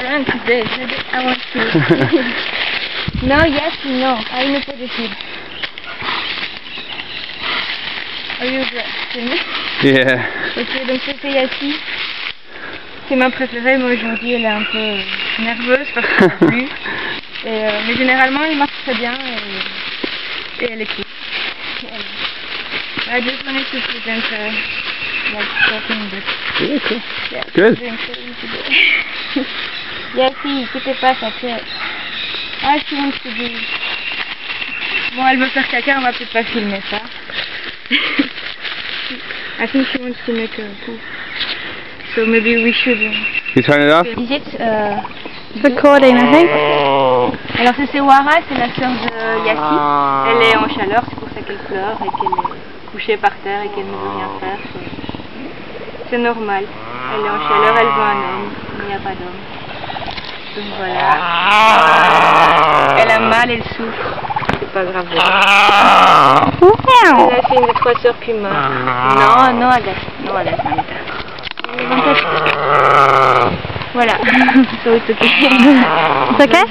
run today. I want to. No, yes, no. I know put the seed. Are you ready? Yeah. Ok, donc c'était Yassi. C'est ma préférée, mais aujourd'hui elle est un peu nerveuse parce qu'elle n'a plus. Mais généralement elle marche très bien et elle est cool. I just wanted to present her like talking bit. Yeah, cool. Yeah, Good. Yassi, qu'est-ce qui te passe après? Ah, she wants to do. Bon, elle veut faire caca, on va peut-être pas filmer ça. I think she wants to make a poo. So maybe we should. You turn it off? Is it recording, I think? Alors c'est Wara, c'est la sœur de Yassi. Elle est en chaleur, c'est pour ça qu'elle pleure et qu'elle est couchée par terre et qu'elle ne veut rien faire. C'est normal. Elle est en chaleur, elle veut un homme, mais il n'y a pas d'homme. Donc voilà. Elle a mal, elle souffre. C'est pas grave. Elle a fait une des 3 sœurs puis meurt. Non, Agathe. Non, Agathe, Voilà. So it's okay. It's okay?